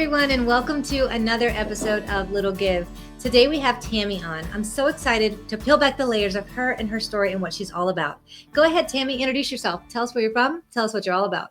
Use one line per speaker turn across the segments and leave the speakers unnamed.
everyone, and welcome to another episode of Little Give. Today we have Tammy on. I'm so excited to peel back the layers of her and her story and what she's all about. Go ahead, Tammy, introduce yourself. Tell us where you're from. Tell us what you're all about.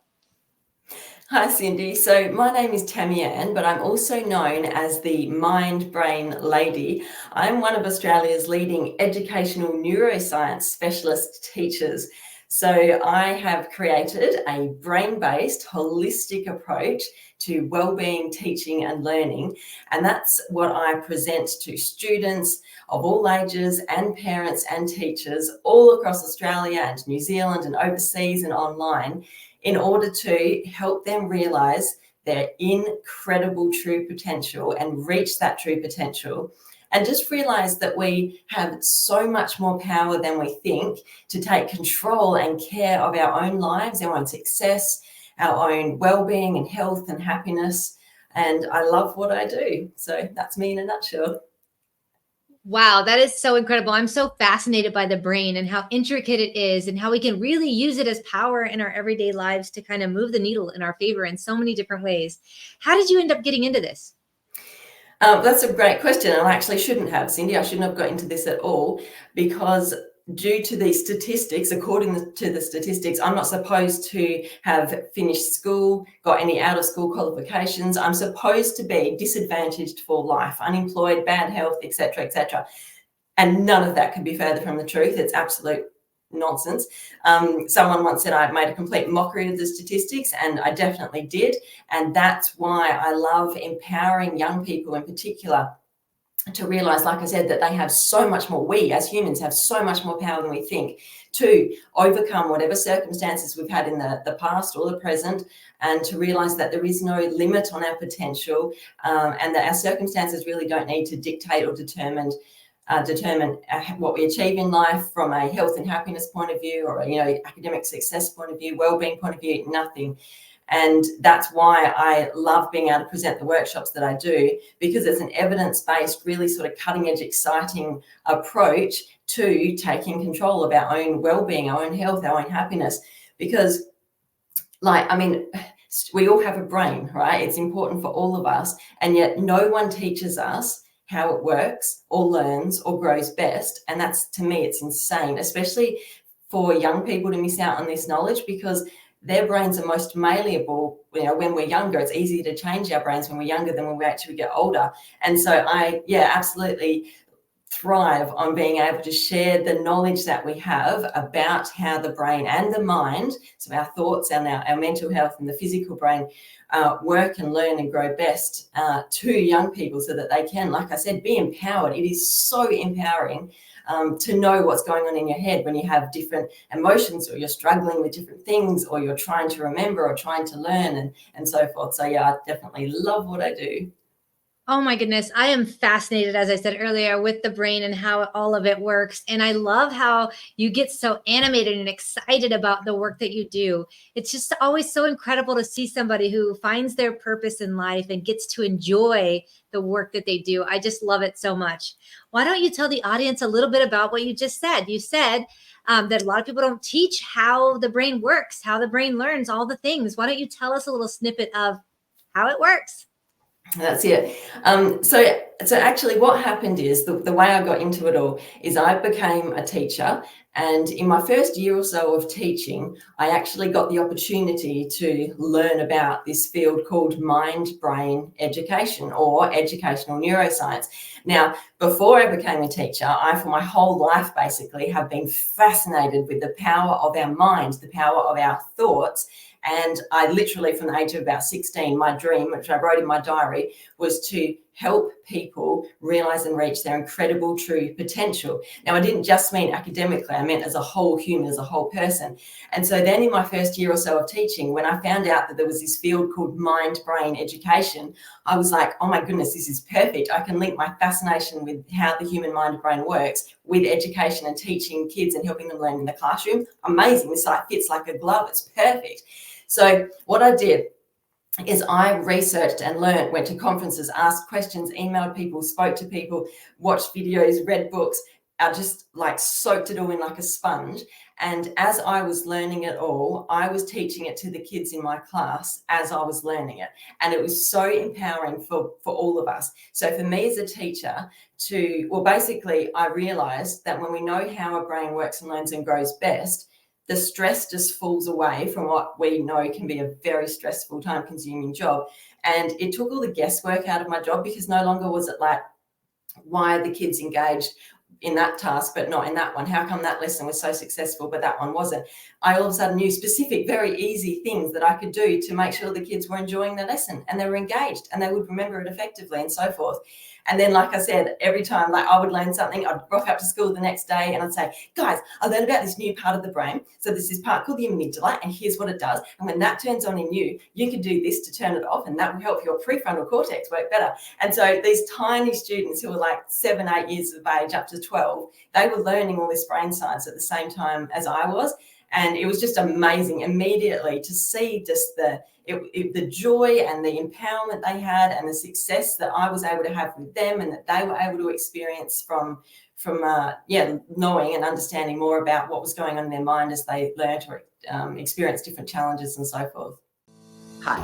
Hi, Cindy. So my name is Tammy-Anne, but I'm also known as the Mind Brain Lady. I'm one of Australia's leading educational neuroscience specialist teachers. So I have created a brain-based, holistic approach to wellbeing, teaching and learning. And that's what I present to students of all ages and parents and teachers all across Australia and New Zealand and overseas and online, in order to help them realize their incredible true potential and reach that true potential. And just realize that we have so much more power than we think to take control and care of our own lives, our own success, our own well-being and health and happiness. And I love what I do. So that's me in a nutshell.
Wow, that is so incredible. I'm so fascinated by the brain and how intricate it is and how we can really use it as power in our everyday lives to kind of move the needle in our favor in so many different ways. How did you end up getting into this?
That's a great question. And I actually shouldn't have, Cindy. I shouldn't have got into this at all, because due to the statistics, according to the statistics, I'm not supposed to have finished school, got any out of school qualifications. I'm supposed to be disadvantaged for life, unemployed, bad health, etc., etc. And none of that could be further from the truth. It's absolute nonsense. Someone once said I made a complete mockery of the statistics, and I definitely did. And that's why I love empowering young people in particular to realize, like I said, that they have so much more, we as humans have so much more power than we think to overcome whatever circumstances we've had in the past or the present, and to realize that there is no limit on our potential, and that our circumstances really don't need to dictate or determine what we achieve in life from a health and happiness point of view, or academic success point of view, well-being point of view, nothing. And that's why I love being able to present the workshops that I do, because it's an evidence-based, really sort of cutting-edge, exciting approach to taking control of our own well-being, our own health, our own happiness. Because, we all have a brain, right? It's important for all of us, and yet no one teaches us how it works or learns or grows best. And that's, to me, it's insane, especially for young people to miss out on this knowledge, because their brains are most malleable. When we're younger, it's easier to change our brains when we're younger than when we actually get older. And so I absolutely thrive on being able to share the knowledge that we have about how the brain and the mind, so our thoughts and our mental health and the physical brain, work and learn and grow best to young people, so that they can, like I said, be empowered. It is so empowering to know what's going on in your head when you have different emotions, or you're struggling with different things, or you're trying to remember or trying to learn, and so forth. So I definitely love what I do.
Oh my goodness. I am fascinated, as I said earlier, with the brain and how all of it works. And I love how you get so animated and excited about the work that you do. It's just always so incredible to see somebody who finds their purpose in life and gets to enjoy the work that they do. I just love it so much. Why don't you tell the audience a little bit about what you just said? You said that a lot of people don't teach how the brain works, how the brain learns, all the things. Why don't you tell us a little snippet of how it works?
That's it. So actually what happened is, the way I got into it all is I became a teacher. And in my first year or so of teaching, I actually got the opportunity to learn about this field called mind-brain education, or educational neuroscience. Now, before I became a teacher, I, for my whole life, basically, have been fascinated with the power of our mind, the power of our thoughts. And I literally, from the age of about 16, my dream, which I wrote in my diary, was to help people realize and reach their incredible true potential. Now, I didn't just mean academically, I meant as a whole human, as a whole person. And so then in my first year or so of teaching, when I found out that there was this field called mind-brain education, I was like, oh my goodness, this is perfect. I can link my fascination with how the human mind and brain works with education and teaching kids and helping them learn in the classroom. Amazing. This like fits like a glove. It's perfect. So what I did is I researched and learned, went to conferences, asked questions, emailed people, spoke to people, watched videos, read books, I just like soaked it all in like a sponge. And as I was learning it all, I was teaching it to the kids in my class as I was learning it. And it was so empowering for all of us. So for me as a teacher basically I realized that when we know how our brain works and learns and grows best, the stress just falls away from what we know can be a very stressful, time-consuming job. And it took all the guesswork out of my job, because no longer was it like, why are the kids engaged in that task but not in that one? How come that lesson was so successful but that one wasn't? I all of a sudden knew specific, very easy things that I could do to make sure the kids were enjoying the lesson and they were engaged and they would remember it effectively and so forth. And then, like I said, every time like I would learn something, I'd rock up to school the next day and I'd say, guys, I learned about this new part of the brain. So there's this part called the amygdala, and here's what it does. And when that turns on in you, you can do this to turn it off, and that will help your prefrontal cortex work better. And so these tiny students who were like 7, 8 years of age up to 12, they were learning all this brain science at the same time as I was. And it was just amazing immediately to see just the joy and the empowerment they had and the success that I was able to have with them, and that they were able to experience from knowing and understanding more about what was going on in their mind as they learned or experienced different challenges and so forth.
Hi,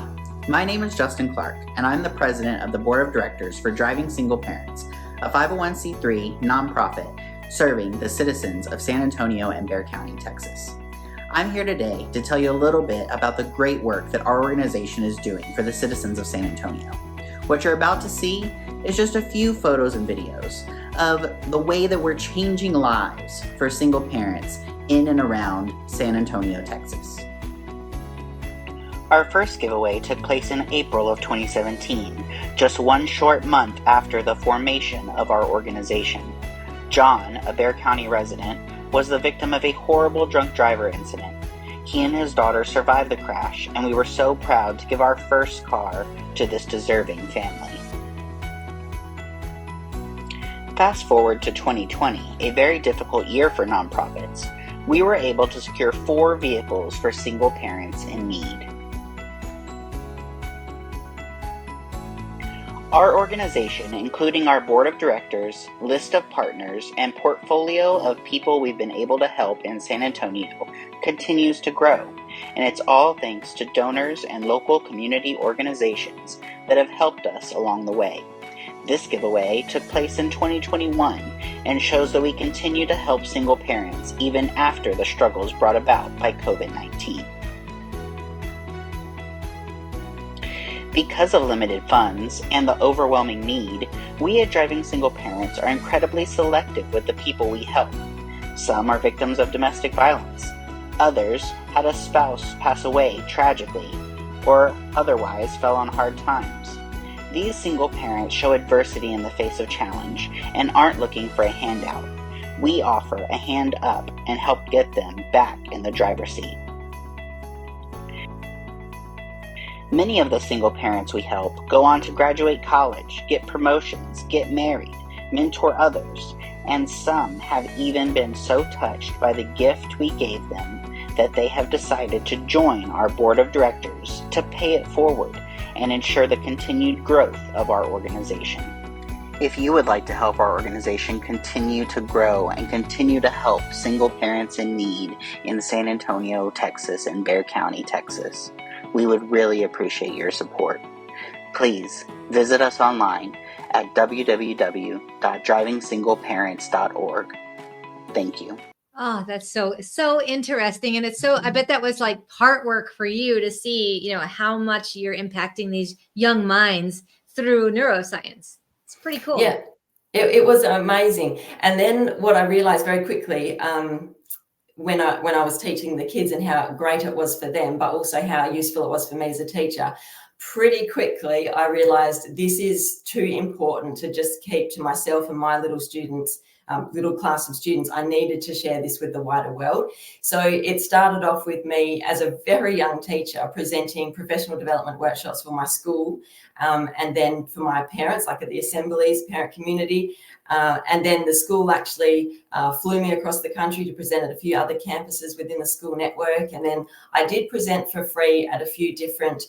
my name is Justin Clark, and I'm the president of the board of directors for Driving Single Parents, a 501c3 nonprofit serving the citizens of San Antonio and Bexar County, Texas. I'm here today to tell you a little bit about the great work that our organization is doing for the citizens of San Antonio. What you're about to see is just a few photos and videos of the way that we're changing lives for single parents in and around San Antonio, Texas. Our first giveaway took place in April of 2017, just one short month after the formation of our organization. John, a Bexar County resident, was the victim of a horrible drunk driver incident. He and his daughter survived the crash, and we were so proud to give our first car to this deserving family. Fast forward to 2020, a very difficult year for nonprofits. We were able to secure 4 vehicles for single parents in need. Our organization, including our board of directors, list of partners, and portfolio of people we've been able to help in San Antonio, continues to grow, and it's all thanks to donors and local community organizations that have helped us along the way. This giveaway took place in 2021 and shows that we continue to help single parents even after the struggles brought about by COVID-19. Because of limited funds and the overwhelming need, we at Driving Single Parents are incredibly selective with the people we help. Some are victims of domestic violence. Others had a spouse pass away tragically, or otherwise fell on hard times. These single parents show adversity in the face of challenge and aren't looking for a handout. We offer a hand up and help get them back in the driver's seat. Many of the single parents we help go on to graduate college, get promotions, get married, mentor others, and some have even been so touched by the gift we gave them that they have decided to join our board of directors to pay it forward and ensure the continued growth of our organization. If you would like to help our organization continue to grow and continue to help single parents in need in San Antonio, Texas, and Bexar County, Texas, we would really appreciate your support. Please visit us online at www.drivingsingleparents.org. Thank you.
Oh, that's so interesting. And it's I bet that was like heart work for you to see, how much you're impacting these young minds through neuroscience. It's pretty cool.
Yeah, it was amazing. And then what I realized very quickly, when I was teaching the kids, and how great it was for them, but also how useful it was for me as a teacher, pretty quickly I realized this is too important to just keep to myself and my little students, little class of students. I needed to share this with the wider world. So it started off with me as a very young teacher presenting professional development workshops for my school, and then for my parents, like at the assemblies, parent community. And then the school actually flew me across the country to present at a few other campuses within the school network. And then I did present for free at a few different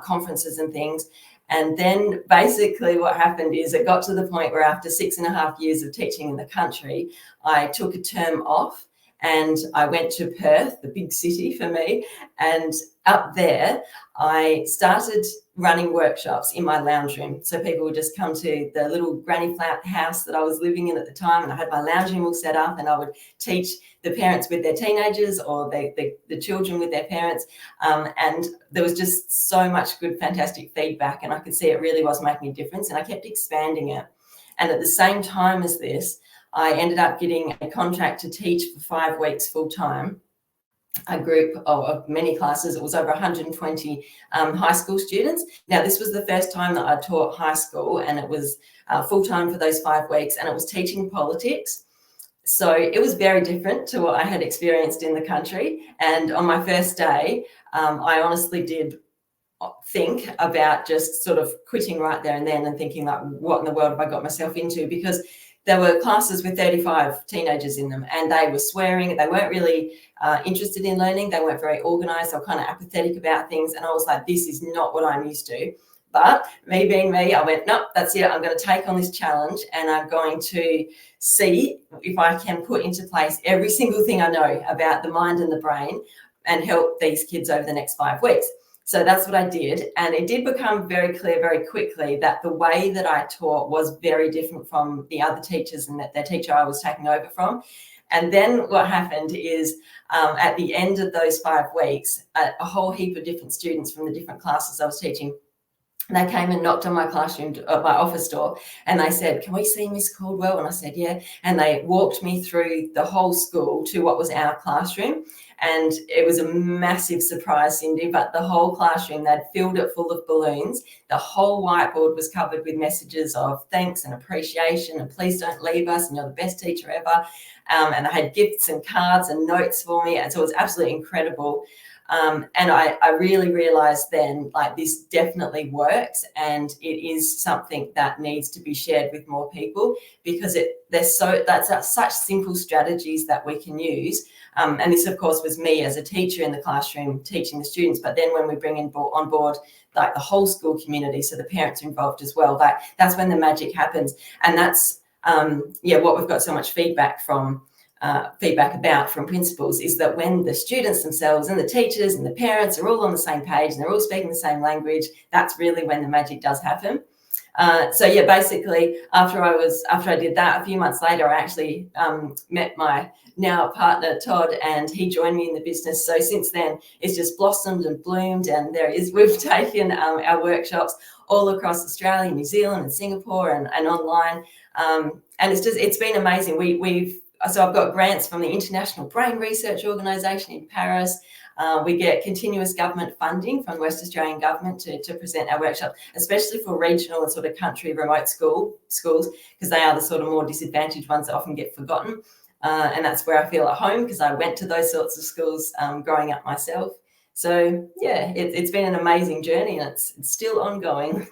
conferences and things. And then basically what happened is it got to the point where after 6.5 years of teaching in the country, I took a term off and I went to Perth, the big city for me. And up there, I started running workshops in my lounge room. So people would just come to the little granny flat house that I was living in at the time, and I had my lounge room all set up, and I would teach the parents with their teenagers or the children with their parents. And there was just so much good, fantastic feedback, and I could see it really was making a difference, and I kept expanding it. And at the same time as this, I ended up getting a contract to teach for 5 weeks full-time, a group of many classes. It was over 120 high school students. Now, this was the first time that I taught high school, and it was full-time for those 5 weeks, and it was teaching politics. So it was very different to what I had experienced in the country. And on my first day, I honestly did think about just sort of quitting right there and then and thinking, like, what in the world have I got myself into? Because there were classes with 35 teenagers in them, and they were swearing. They weren't really interested in learning. They weren't very organised. They were kind of apathetic about things. And I was like, this is not what I'm used to. But me being me, I went, nope, that's it. I'm going to take on this challenge, and I'm going to see if I can put into place every single thing I know about the mind and the brain and help these kids over the next 5 weeks. So that's what I did. And it did become very clear very quickly that the way that I taught was very different from the other teachers and that the teacher I was taking over from. And then what happened is at the end of those 5 weeks, a whole heap of different students from the different classes I was teaching, they came and knocked on my classroom, my office door, and they said, can we see Miss Caldwell? And I said, yeah. And they walked me through the whole school to what was our classroom. And it was a massive surprise, Cindy, but the whole classroom, they'd filled it full of balloons. The whole whiteboard was covered with messages of thanks and appreciation and please don't leave us and you're the best teacher ever. And they had gifts and cards and notes for me. And so it was absolutely incredible. And I really realized then, like, this definitely works, and it is something that needs to be shared with more people, because that's such simple strategies that we can use. And this, of course, was me as a teacher in the classroom teaching the students. But then when we bring on board like the whole school community, so the parents are involved as well, that's when the magic happens. And that's what we've got so much feedback about from principals, is that when the students themselves and the teachers and the parents are all on the same page and they're all speaking the same language, that's really when the magic does happen. Basically after I did that, a few months later, I actually met my now partner Todd, and he joined me in the business. So since then it's just blossomed and bloomed, and we've taken our workshops all across Australia, New Zealand and Singapore and online, and it's been amazing. So I've got grants from the International Brain Research Organisation in Paris. We get continuous government funding from the West Australian government to present our workshops, especially for regional and sort of country remote schools, because they are the sort of more disadvantaged ones that often get forgotten. And that's where I feel at home, because I went to those sorts of schools growing up myself. So, yeah, it's been an amazing journey, and it's still ongoing.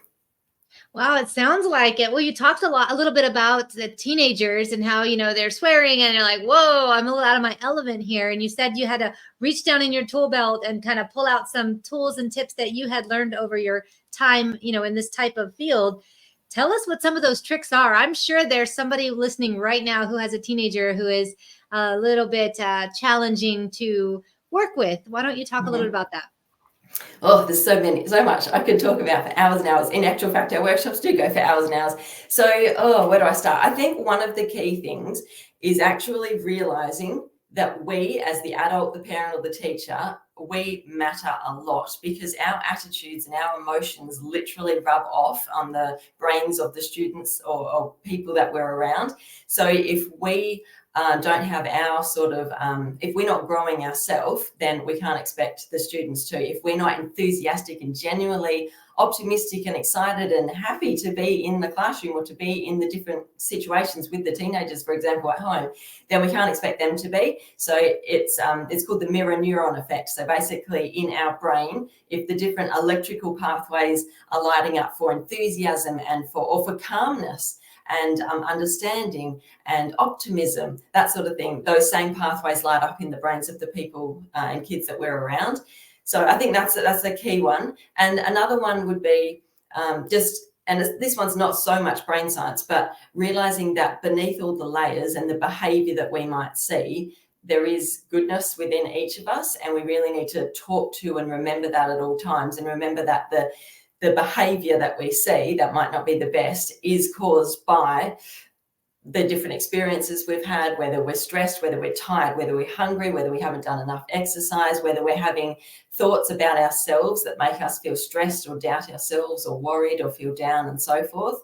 Wow, it sounds like it. Well, you talked a little bit about the teenagers and how, they're swearing and you're like, whoa, I'm a little out of my element here. And you said you had to reach down in your tool belt and kind of pull out some tools and tips that you had learned over your time, in this type of field. Tell us what some of those tricks are. I'm sure there's somebody listening right now who has a teenager who is a little bit challenging to work with. Why don't you talk a little bit about that?
Oh, there's so much I could talk about for hours and hours. In actual fact, our workshops do go for hours and hours. So, where do I start? I think one of the key things is actually realizing that we, as the adult, the parent, or the teacher, we matter a lot, because our attitudes and our emotions literally rub off on the brains of the students or people that we're around. So if we don't have our sort of, if we're not growing ourselves, then we can't expect the students to. If we're not enthusiastic and genuinely optimistic and excited and happy to be in the classroom or to be in the different situations with the teenagers, for example, at home, then we can't expect them to be. So it's called the mirror neuron effect. So basically in our brain, if the different electrical pathways are lighting up for enthusiasm and for calmness and understanding and optimism, that sort of thing, those same pathways light up in the brains of the people and kids that we're around. So I think that's a key one. And another one would be this one's not so much brain science, but realizing that beneath all the layers and the behavior that we might see, there is goodness within each of us, and we really need to talk to and remember that at all times, and remember that the behavior that we see that might not be the best is caused by the different experiences we've had, whether we're stressed, whether we're tired, whether we're hungry, whether we haven't done enough exercise, whether we're having thoughts about ourselves that make us feel stressed or doubt ourselves or worried or feel down and so forth.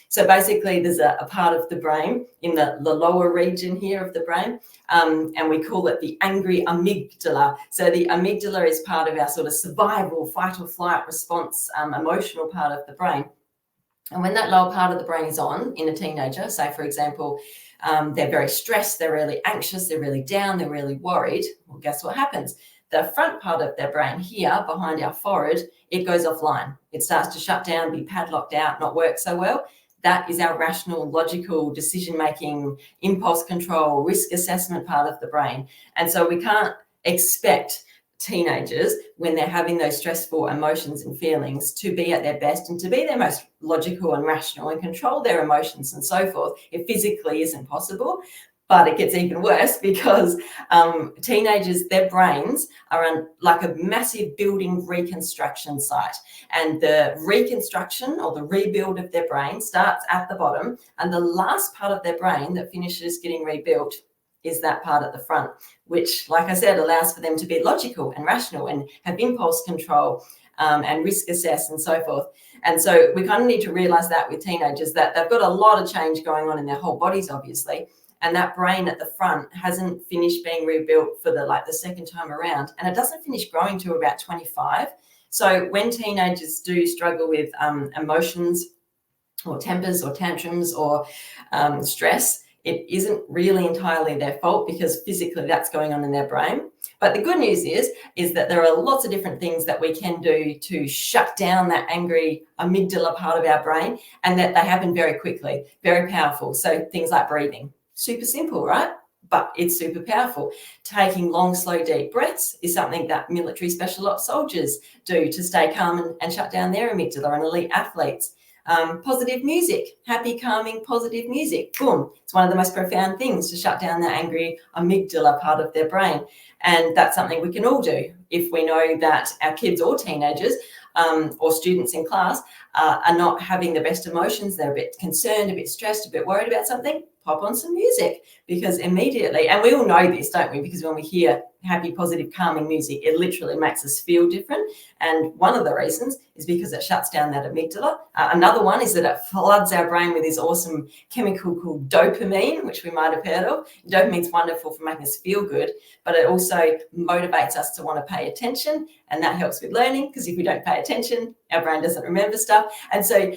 So basically there's a part of the brain in the lower region here of the brain, and we call it the angry amygdala. So the amygdala is part of our sort of survival, fight or flight response, emotional part of the brain. And when that lower part of the brain is on in a teenager, say, for example, they're very stressed, they're really anxious, they're really down, they're really worried, well, guess what happens? The front part of their brain here, behind our forehead, it goes offline. It starts to shut down, be padlocked out, not work so well. That is our rational, logical, decision-making, impulse control, risk assessment part of the brain. And so we can't expect teenagers, when they're having those stressful emotions and feelings, to be at their best and to be their most logical and rational and control their emotions and so forth. It physically isn't possible, but it gets even worse because teenagers, their brains are like a massive building reconstruction site, and the reconstruction or the rebuild of their brain starts at the bottom, and the last part of their brain that finishes getting rebuilt is that part at the front, which, like I said, allows for them to be logical and rational and have impulse control and risk assess and so forth. And so we kind of need to realize that with teenagers, that they've got a lot of change going on in their whole bodies, obviously, and that brain at the front hasn't finished being rebuilt for the second time around, and it doesn't finish growing till about 25. So when teenagers do struggle with emotions or tempers or tantrums or stress, it isn't really entirely their fault, because physically that's going on in their brain. But the good news is that there are lots of different things that we can do to shut down that angry amygdala part of our brain, and that they happen very quickly, very powerful. So things like breathing, super simple, right? But it's super powerful. Taking long, slow, deep breaths is something that military special ops soldiers do to stay calm and shut down their amygdala, and elite athletes. Positive music, happy, calming, positive music. Boom. It's one of the most profound things to shut down the angry amygdala part of their brain. And that's something we can all do if we know that our kids or teenagers or students in class are not having the best emotions. They're a bit concerned, a bit stressed, a bit worried about something. Pop on some music, because immediately, and we all know this, don't we? Because when we hear happy, positive, calming music, it literally makes us feel different. And one of the reasons is because it shuts down that amygdala. Another one is that it floods our brain with this awesome chemical called dopamine, which we might have heard of. Dopamine's wonderful for making us feel good, but it also motivates us to want to pay attention, and that helps with learning, because if we don't pay attention, our brain doesn't remember stuff. And so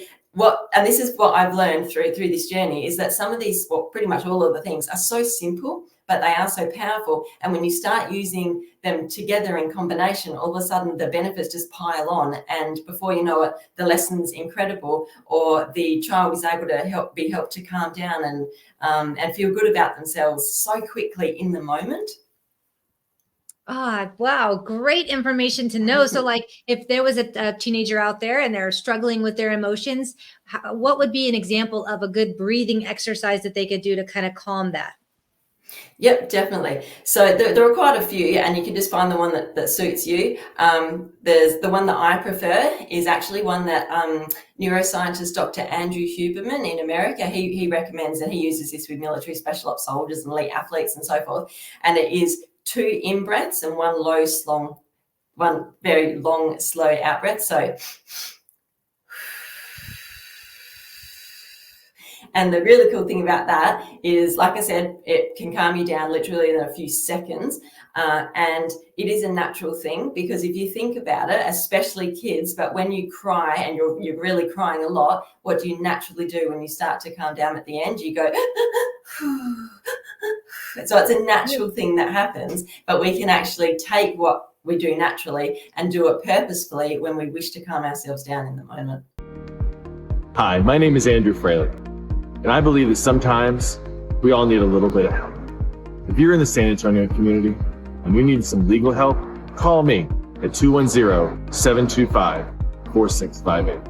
and this is what I've learned through this journey, is that some of these, well, pretty much all of the things are so simple, but they are so powerful. And when you start using them together in combination, all of a sudden the benefits just pile on. And before you know it, the lesson's incredible, or the child is able to be helped to calm down and feel good about themselves so quickly in the moment.
Wow. Great information to know. So if there was a teenager out there and they're struggling with their emotions, what would be an example of a good breathing exercise that they could do to kind of calm that?
Yep, definitely. So there are quite a few, and you can just find the one that suits you. There's the one that I prefer is actually one that neuroscientist Dr. Andrew Huberman in America, he recommends, and he uses this with military special ops soldiers and elite athletes and so forth. And it is 2 in-breaths and one very long, slow out-breath. So, and the really cool thing about that is, like I said, it can calm you down literally in a few seconds. And it is a natural thing, because if you think about it, especially kids, but when you cry and you're really crying a lot, what do you naturally do when you start to calm down at the end? You go, so it's a natural thing that happens, but we can actually take what we do naturally and do it purposefully when we wish to calm ourselves down in the moment.
Hi, my name is Andrew Fraley, and I believe that sometimes we all need a little bit of help. If you're in the San Antonio community and you need some legal help, call me at 210-725-4643. 4658.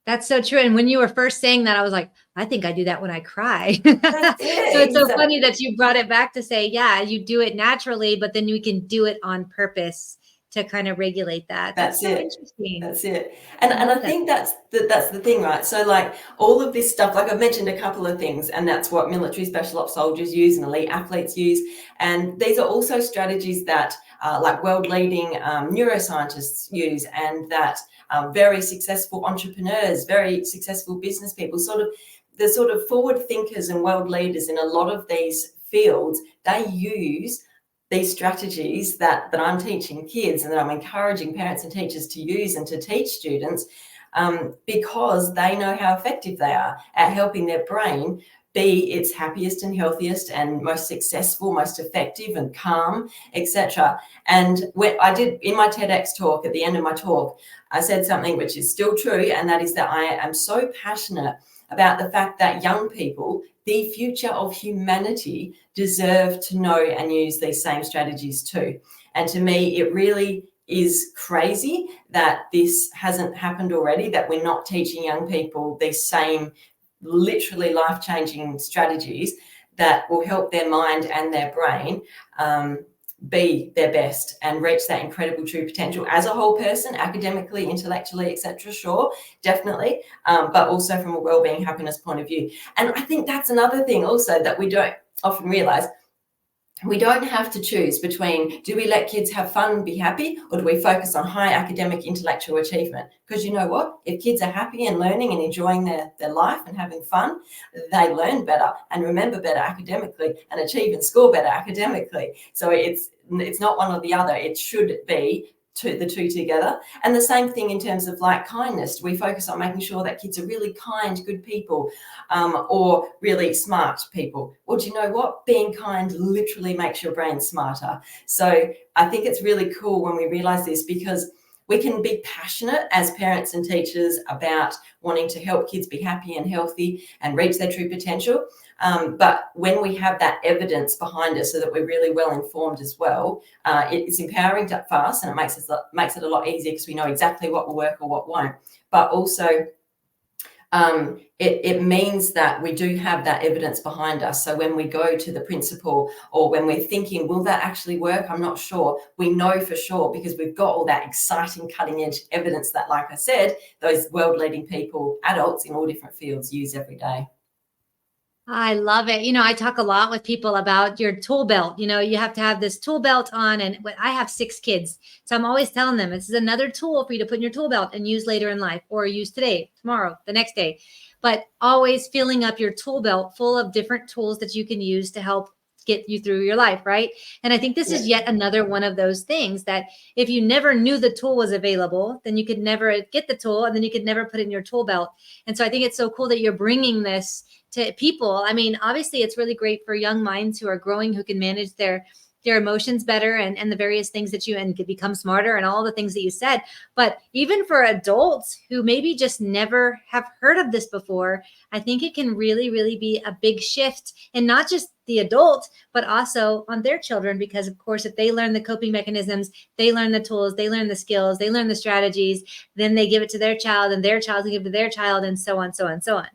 That's so true. And when you were first saying that, I was like, I think I do that when I cry.
That's it,
So it's so
exactly.
funny that you brought it back to say, yeah, you do it naturally, but then you can do it on purpose to kind of regulate that. That's so interesting.
That's it. And I think that's the thing, right? So like all of this stuff, like I've mentioned a couple of things, and that's what military special ops soldiers use and elite athletes use. And these are also strategies that like world leading neuroscientists use, and that very successful entrepreneurs, very successful business people, the sort of forward thinkers and world leaders in a lot of these fields, they use these strategies that I'm teaching kids and that I'm encouraging parents and teachers to use and to teach students, because they know how effective they are at helping their brain be its happiest and healthiest and most successful, most effective and calm, etc. And when I did in my TEDx talk, at the end of my talk, I said something which is still true, and that is that I am so passionate about the fact that young people, the future of humanity, deserve to know and use these same strategies too. And to me, it really is crazy that this hasn't happened already, that we're not teaching young people these same literally life-changing strategies that will help their mind and their brain be their best and reach that incredible true potential as a whole person, academically, intellectually, etc. Sure, definitely, but also from a wellbeing, happiness point of view. And I think that's another thing also that we don't often realize. We don't have to choose between, do we let kids have fun and be happy, or do we focus on high academic intellectual achievement? Because you know what? If kids are happy and learning and enjoying their life and having fun, they learn better and remember better academically and achieve and score better academically. So it's not one or the other. It should be the two together. And the same thing in terms of like kindness. We focus on making sure that kids are really kind, good people, or really smart people. Well, do you know what? Being kind literally makes your brain smarter. So I think it's really cool when we realize this, because we can be passionate as parents and teachers about wanting to help kids be happy and healthy and reach their true potential. But when we have that evidence behind us, so that we're really well informed as well, it's empowering for us, and it makes it a lot easier because we know exactly what will work or what won't. But also, it means that we do have that evidence behind us. So when we go to the principal, or when we're thinking, will that actually work? I'm not sure. We know for sure because we've got all that exciting cutting edge evidence that, like I said, those world leading people, adults in all different fields, use every day.
I love it. I talk a lot with people about your tool belt. You have to have this tool belt on, and I have 6 kids. So I'm always telling them, this is another tool for you to put in your tool belt and use later in life, or use today, tomorrow, the next day. But always filling up your tool belt full of different tools that you can use to help get you through your life, right? And I think this is yet another one of those things that if you never knew the tool was available, then you could never get the tool, and then you could never put it in your tool belt. And so I think it's so cool that you're bringing this to people. I mean, obviously it's really great for young minds who are growing, who can manage their emotions better, and the various things that and could become smarter and all the things that you said. But even for adults who maybe just never have heard of this before, I think it can really, really be a big shift, and not just the adult, but also on their children, because of course, if they learn the coping mechanisms, they learn the tools, they learn the skills, they learn the strategies, then they give it to their child, and their child will give it to their child, and so on, so on, so on.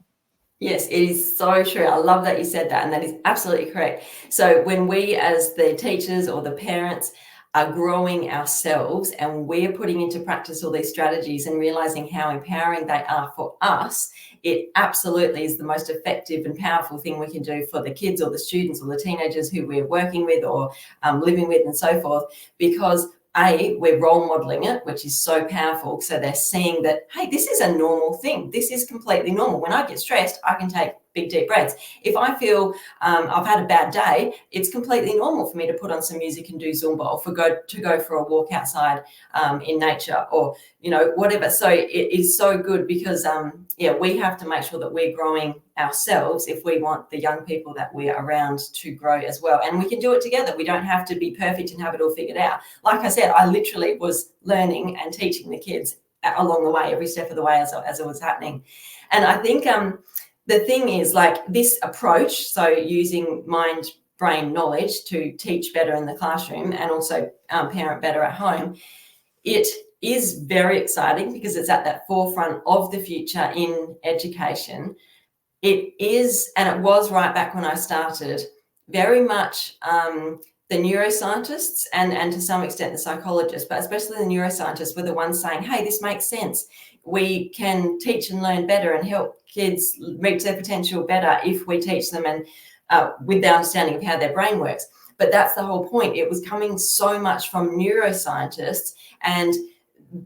Yes, it is so true. I love that you said that, and that is absolutely correct. So when we as the teachers or the parents are growing ourselves, and we're putting into practice all these strategies and realizing how empowering they are for us, it absolutely is the most effective and powerful thing we can do for the kids or the students or the teenagers who we're working with or living with and so forth, because we're role modeling it, which is so powerful. So they're seeing that, hey, this is a normal thing. This is completely normal. When I get stressed, I can take big, deep breaths. If I feel I've had a bad day, it's completely normal for me to put on some music and do Zumba, or to go for a walk outside in nature, or, whatever. So it is so good because, we have to make sure that we're growing ourselves if we want the young people that we're around to grow as well. And we can do it together. We don't have to be perfect and have it all figured out. Like I said, I literally was learning and teaching the kids along the way, every step of the way as it was happening. And I think the thing is, like, this approach, so using mind brain knowledge to teach better in the classroom and also parent better at home, it is very exciting because it's at that forefront of the future in education. It is, and it was right back when I started, very much the neuroscientists and to some extent the psychologists, but especially the neuroscientists were the ones saying, hey, this makes sense. We can teach and learn better and help kids reach their potential better if we teach them and with the understanding of how their brain works. But that's the whole point. It was coming so much from neuroscientists and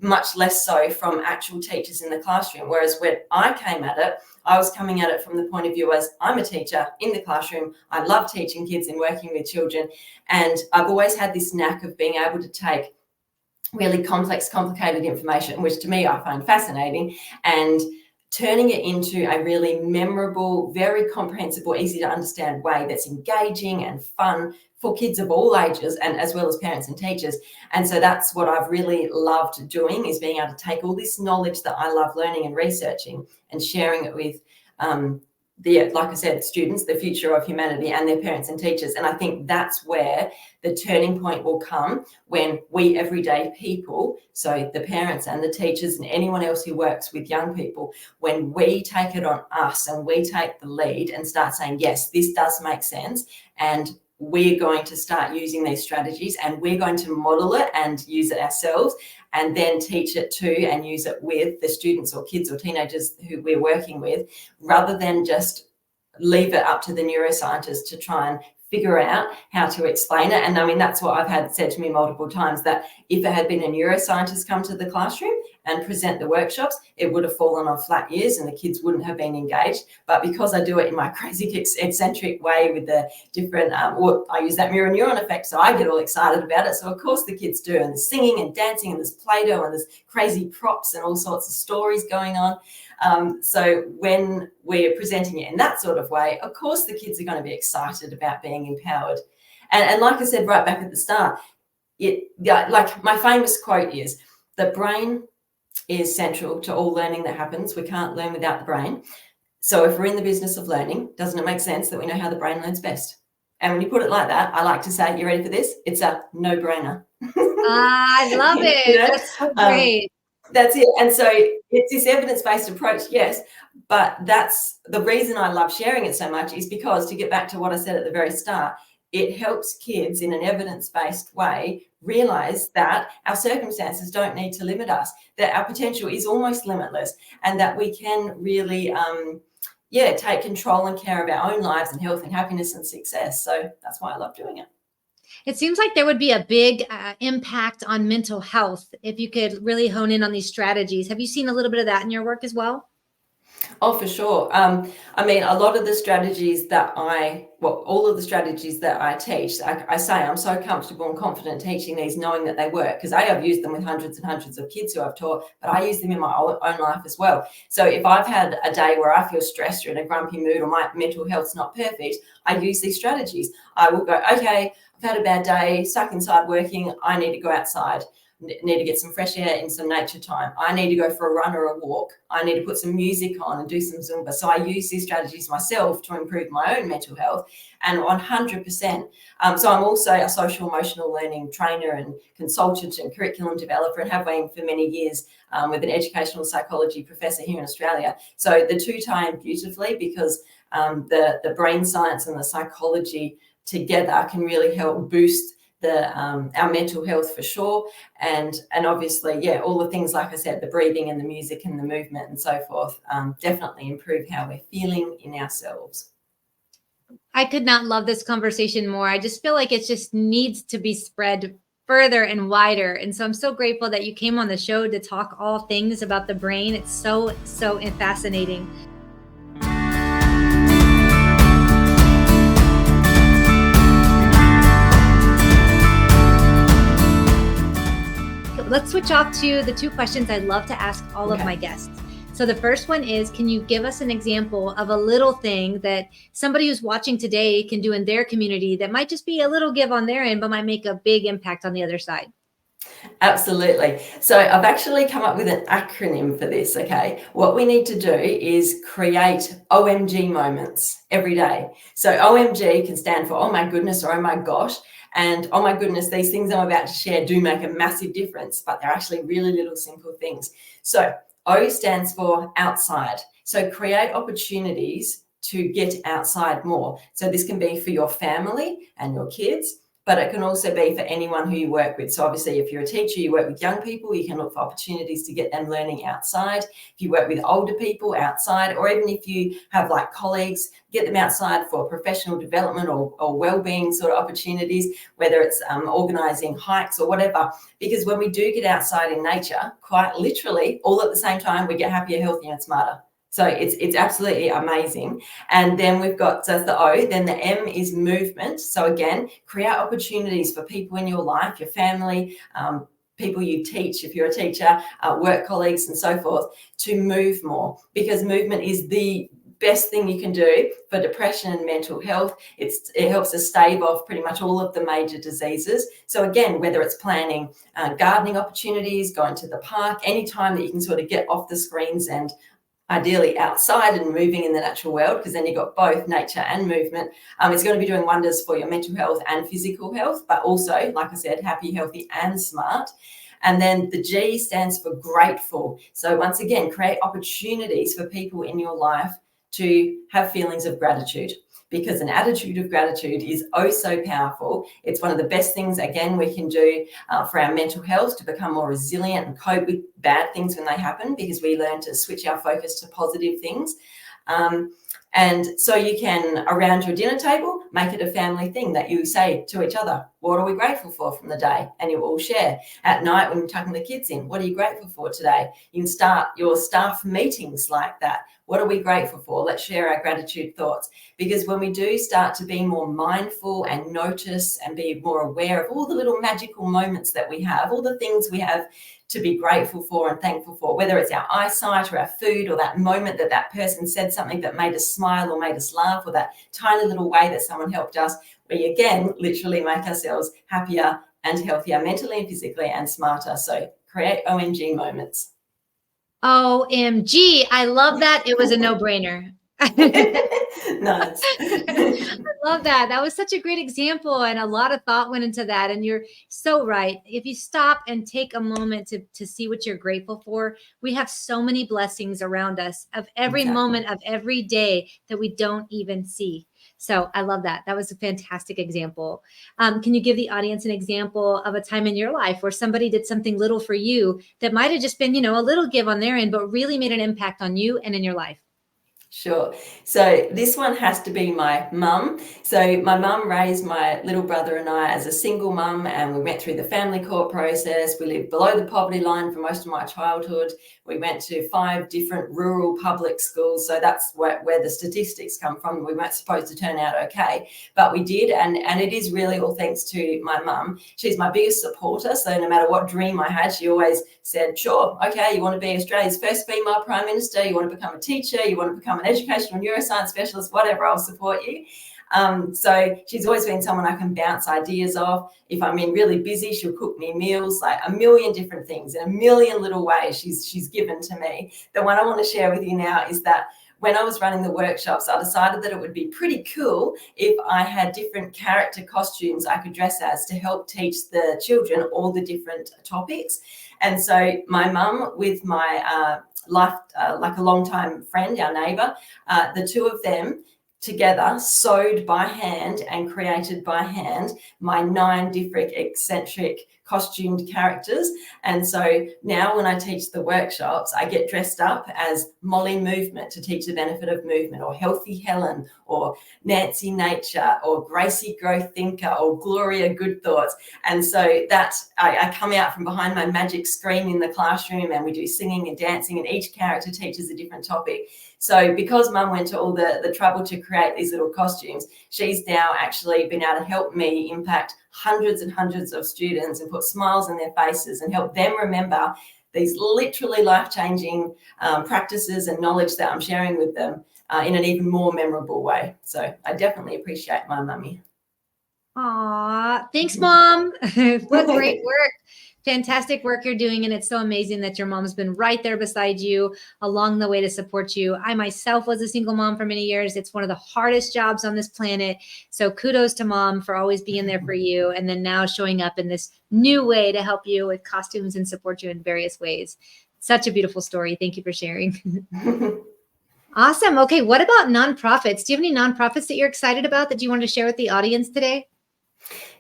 much less so from actual teachers in the classroom. Whereas when I came at it, I was coming at it from the point of view as I'm a teacher in the classroom. I love teaching kids and working with children. And I've always had this knack of being able to take really complex, complicated information, which to me I find fascinating, and turning it into a really memorable, very comprehensible, easy to understand way that's engaging and fun for kids of all ages, and as well as parents and teachers. And so that's what I've really loved doing, is being able to take all this knowledge that I love learning and researching and sharing it with like I said, students, the future of humanity, and their parents and teachers. And I think that's where the turning point will come, when we everyday people, so the parents and the teachers and anyone else who works with young people, when we take it on us and we take the lead and start saying, yes, this does make sense, and we're going to start using these strategies and we're going to model it and use it ourselves, and then teach it to and use it with the students or kids or teenagers who we're working with, rather than just leave it up to the neuroscientists to try and figure out how to explain it. And I mean, that's what I've had said to me multiple times, that if it had been a neuroscientist come to the classroom and present the workshops, it would have fallen on flat ears and the kids wouldn't have been engaged. But because I do it in my crazy eccentric way with the different, I use that mirror neuron effect, so I get all excited about it. So of course the kids do, and there's singing and dancing and there's Play-Doh and there's crazy props and all sorts of stories going on. So when we're presenting it in that sort of way, of course the kids are going to be excited about being empowered. And like I said right back at the start, like my famous quote is, the brain is central to all learning that happens. We can't learn without the brain. So if we're in the business of learning, doesn't it make sense that we know how the brain learns best? And when you put it like that, I like to say, you ready for this? It's a no-brainer.
I love it.
You know?
That's so great.
That's it. And so it's this evidence-based approach, yes, but that's the reason I love sharing it so much, is because, to get back to what I said at the very start, it helps kids in an evidence-based way realize that our circumstances don't need to limit us, that our potential is almost limitless, and that we can really, take control and care of our own lives and health and happiness and success. So that's why I love doing it.
It seems like there would be a big impact on mental health if you could really hone in on these strategies. Have you seen a little bit of that in your work as well?
Oh, for sure. I mean, a lot of the strategies that all of the strategies that I teach, I say I'm so comfortable and confident teaching these, knowing that they work, because I've used them with hundreds and hundreds of kids who I've taught, but I use them in my own life as well. So if I've had a day where I feel stressed or in a grumpy mood, or my mental health's not perfect, I use these strategies. I will go, okay, I've had a bad day, stuck inside working, I need to go outside. Need to get some fresh air in some nature time. I need to go for a run or a walk. I need to put some music on and do some Zumba. So I use these strategies myself to improve my own mental health, and 100%. So I'm also a social emotional learning trainer and consultant and curriculum developer, and have been for many years with an educational psychology professor here in Australia. So the two tie in beautifully, because the brain science and the psychology together can really help boost our mental health for sure, and obviously, all the things, like I said, the breathing and the music and the movement and so forth, definitely improve how we're feeling in ourselves.
I could not love this conversation more. I just feel like it just needs to be spread further and wider. And so I'm so grateful that you came on the show to talk all things about the brain. It's so fascinating. Let's switch off to the two questions I love to ask all of my guests. So the first one is, can you give us an example of a little thing that somebody who's watching today can do in their community that might just be a little give on their end, but might make a big impact on the other side?
Absolutely. So I've actually come up with an acronym for this, okay? What we need to do is create OMG moments every day. So OMG can stand for oh my goodness or oh my gosh. And oh my goodness, these things I'm about to share do make a massive difference, but they're actually really little simple things. So O stands for outside. So create opportunities to get outside more. So this can be for your family and your kids, but it can also be for anyone who you work with. So obviously, if you're a teacher, you work with young people, you can look for opportunities to get them learning outside. If you work with older people, outside, or even if you have like colleagues, get them outside for professional development or wellbeing sort of opportunities, whether it's organising hikes or whatever. Because when we do get outside in nature, quite literally, all at the same time, we get happier, healthier and smarter. So it's absolutely amazing. And then we've got, so that's the O, then the M is movement. So again, create opportunities for people in your life, your family, people you teach, if you're a teacher, work colleagues and so forth, to move more, because movement is the best thing you can do for depression and mental health. It helps us stave off pretty much all of the major diseases. So again, whether it's planning gardening opportunities, going to the park, any time that you can sort of get off the screens and ideally outside and moving in the natural world, because then you've got both nature and movement. It's going to be doing wonders for your mental health and physical health, but also, like I said, happy, healthy and smart. And then the G stands for grateful. So once again, create opportunities for people in your life to have feelings of gratitude, because an attitude of gratitude is oh so powerful. It's one of the best things, again, we can do for our mental health, to become more resilient and cope with bad things when they happen, because we learn to switch our focus to positive things. And so you can, around your dinner table, make it a family thing that you say to each other, what are we grateful for from the day? And you all share. At night, when you're tucking the kids in, what are you grateful for today? You can start your staff meetings like that. What are we grateful for? Let's share our gratitude thoughts. Because when we do start to be more mindful and notice and be more aware of all the little magical moments that we have, all the things we have to be grateful for and thankful for, whether it's our eyesight or our food, or that moment that that person said something that made us smile or made us laugh, or that tiny little way that someone helped us, we again literally make ourselves happier and healthier mentally and physically and smarter. So create OMG moments.
OMG. I love that. It was a no-brainer.
Nice.
I love that. That was such a great example, and a lot of thought went into that. And you're so right. If you stop and take a moment to see what you're grateful for, we have so many blessings around us of every moment of every day that we don't even see. So I love that. That was a fantastic example. Can you give the audience an example of a time in your life where somebody did something little for you that might have just been, a little give on their end, but really made an impact on you and in your life?
Sure. So this one has to be my mum. So my mum raised my little brother and I as a single mum, and we went through the family court process. We lived below the poverty line for most of my childhood. We went to 5 different rural public schools. So that's where the statistics come from. We weren't supposed to turn out okay, but we did. And it is really all thanks to my mum. She's my biggest supporter. So no matter what dream I had, she always said, sure, okay, you want to be Australia's first female Prime Minister, you want to become a teacher, you want to become an educational neuroscience specialist, whatever, I'll support you. So she's always been someone I can bounce ideas off. If I'm in really busy, she'll cook me meals, like a million different things in a million little ways she's given to me. The one I want to share with you now is that when I was running the workshops, I decided that it would be pretty cool if I had different character costumes I could dress as to help teach the children all the different topics. And so my mum with my like a long-time friend, our neighbour, the two of them together sewed by hand and created by hand my 9 different eccentric costumed characters. And so now when I teach the workshops, I get dressed up as Molly Movement to teach the benefit of movement, or Healthy Helen, or Nancy Nature, or Gracie Growth Thinker, or Gloria Good Thoughts. And so that I come out from behind my magic screen in the classroom, and we do singing and dancing, and each character teaches a different topic. So because Mum went to all the trouble to create these little costumes, she's now actually been able to help me impact hundreds and hundreds of students and put smiles on their faces and help them remember these literally life-changing practices and knowledge that I'm sharing with them in an even more memorable way. So I definitely appreciate my mummy.
Aw, thanks, Mom. What great work. Fantastic work you're doing. And it's so amazing that your mom's been right there beside you along the way to support you. I myself was a single mom for many years. It's one of the hardest jobs on this planet. So kudos to mom for always being there for you. And then now showing up in this new way to help you with costumes and support you in various ways. Such a beautiful story. Thank you for sharing. Awesome. Okay. What about nonprofits? Do you have any nonprofits that you're excited about that you want to share with the audience today?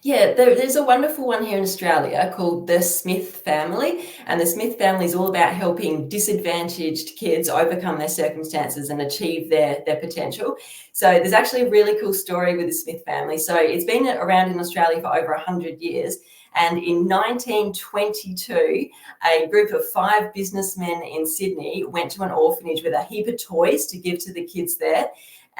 Yeah, there's a wonderful one here in Australia called the Smith Family. And the Smith Family is all about helping disadvantaged kids overcome their circumstances and achieve their potential. So there's actually a really cool story with the Smith family. So it's been around in Australia for over 100 years. And in 1922, a group of 5 businessmen in Sydney went to an orphanage with a heap of toys to give to the kids there.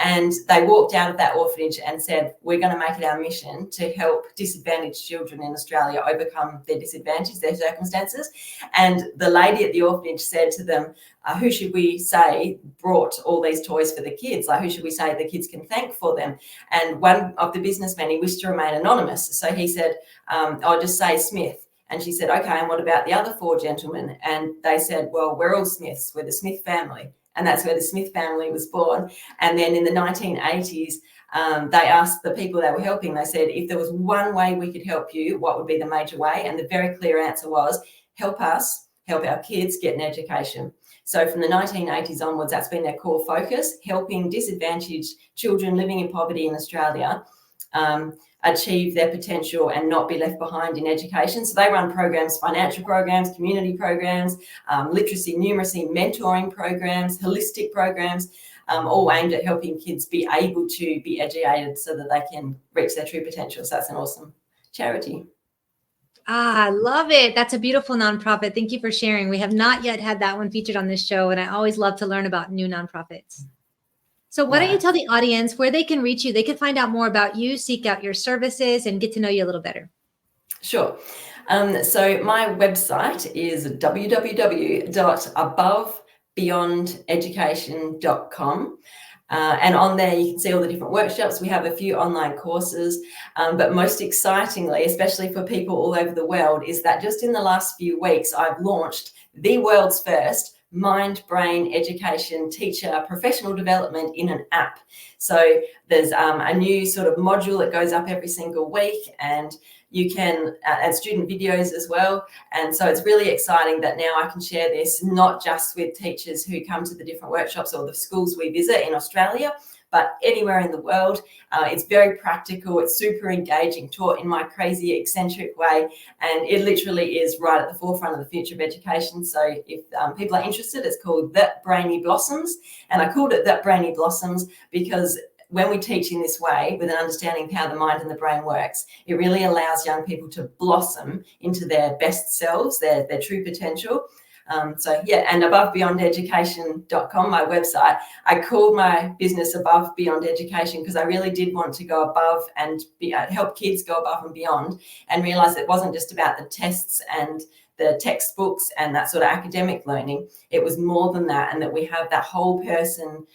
And they walked out of that orphanage and said, we're going to make it our mission to help disadvantaged children in Australia overcome their disadvantage, their circumstances. And the lady at the orphanage said to them, who should we say brought all these toys for the kids? Like, who should we say the kids can thank for them? And one of the businessmen, he wished to remain anonymous. So he said, I'll just say Smith. And she said, okay, and what about the other 4 gentlemen? And they said, well, we're all Smiths. We're the Smith family. And that's where the Smith family was born. And then in the 1980s, they asked the people they were helping, they said, if there was one way we could help you, what would be the major way? And the very clear answer was, help us help our kids get an education. So from the 1980s onwards, that's been their core focus, helping disadvantaged children living in poverty in Australia achieve their potential and not be left behind in education. So they run programs, financial programs, community programs, literacy, numeracy, mentoring programs, holistic programs, all aimed at helping kids be able to be educated so that they can reach their true potential. So that's an awesome charity.
I love it. That's a beautiful nonprofit. Thank you for sharing. We have not yet had that one featured on this show, and I always love to learn about new nonprofits. So why don't you tell the audience where they can reach you? They can find out more about you, seek out your services, and get to know you a little better.
Sure. So my website is www.abovebeyondeducation.com. And on there, you can see all the different workshops. We have a few online courses, but most excitingly, especially for people all over the world, is that just in the last few weeks, I've launched the world's first mind-brain education teacher professional development in an app. So there's a new sort of module that goes up every single week, and you can add student videos as well. And so it's really exciting that now I can share this not just with teachers who come to the different workshops or the schools we visit in Australia, but anywhere in the world. It's very practical. It's super engaging, taught in my crazy, eccentric way. And it literally is right at the forefront of the future of education. So if people are interested, it's called That Brainy Blossoms. And I called it That Brainy Blossoms because when we teach in this way, with an understanding of how the mind and the brain works, it really allows young people to blossom into their best selves, their true potential. So yeah, and abovebeyondeducation.com, my website, I called my business Above Beyond Education because I really did want to go above and help kids go above and beyond, and realize it wasn't just about the tests and the textbooks and that sort of academic learning. It was more than that, and that we have that whole person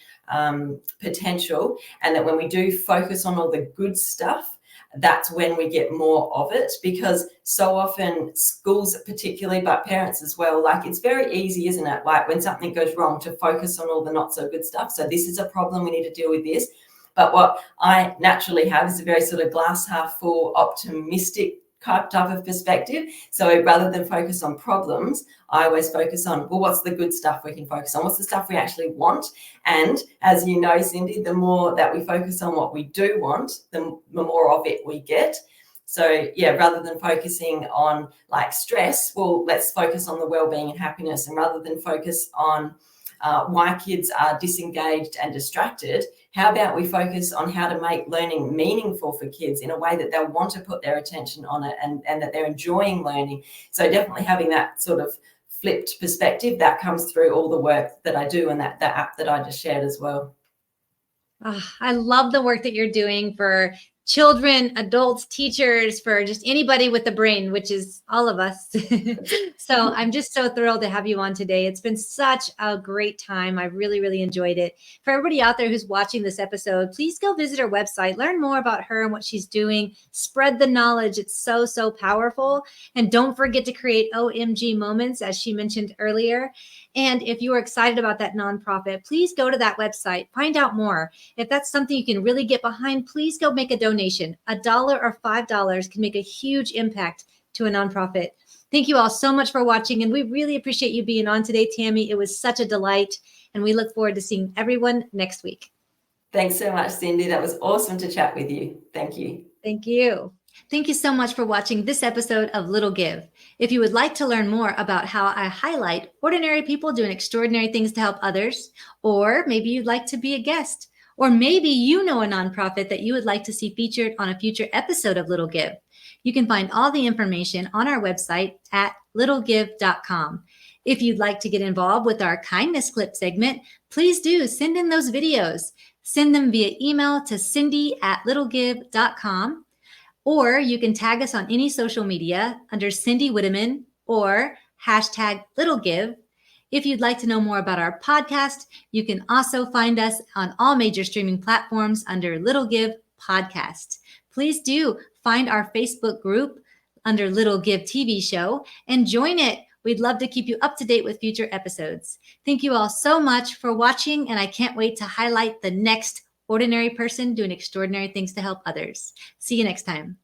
potential, and that when we do focus on all the good stuff, that's when we get more of it. Because so often schools particularly, but parents as well, like, it's very easy, isn't it, like when something goes wrong, to focus on all the not so good stuff. So this is a problem, we need to deal with this. But what I naturally have is a very sort of glass half full, optimistic type of perspective. So rather than focus on problems, I always focus on, well, what's the good stuff we can focus on? What's the stuff we actually want? And as you know, Cindy, the more that we focus on what we do want, the more of it we get. So yeah, rather than focusing on like stress, well, let's focus on the well-being and happiness. And rather than focus on why kids are disengaged and distracted, how about we focus on how to make learning meaningful for kids in a way that they'll want to put their attention on it, and that they're enjoying learning. So definitely having that sort of flipped perspective, that comes through all the work that I do, and that app that I just shared as well.
I love the work that you're doing for children, adults, teachers, for just anybody with a brain, which is all of us. So I'm just so thrilled to have you on today. It's been such a great time. I really, really enjoyed it. For everybody out there who's watching this episode, please go visit her website, learn more about her and what she's doing, spread the knowledge. It's so, so powerful. And don't forget to create OMG moments, as she mentioned earlier. And if you are excited about that nonprofit, please go to that website, find out more. If that's something you can really get behind, please go make a donation. $1 or $5 can make a huge impact to a nonprofit. Thank you all so much for watching, and we really appreciate you being on today, Tammy. It was such a delight, and we look forward to seeing everyone next week.
Thanks so much, Cindy. That was awesome to chat with you. Thank you.
Thank you. Thank you so much for watching this episode of Little Give. If you would like to learn more about how I highlight ordinary people doing extraordinary things to help others, or maybe you'd like to be a guest, or maybe you know a nonprofit that you would like to see featured on a future episode of Little Give, you can find all the information on our website at littlegive.com. If you'd like to get involved with our kindness clip segment, please do send in those videos. Send them via email to cindy@littlegive.com. Or you can tag us on any social media under Cindy Whitteman or #LittleGive. If you'd like to know more about our podcast, you can also find us on all major streaming platforms under Little Give Podcast. Please do find our Facebook group under Little Give TV Show and join it. We'd love to keep you up to date with future episodes. Thank you all so much for watching, and I can't wait to highlight the next ordinary person doing extraordinary things to help others. See you next time.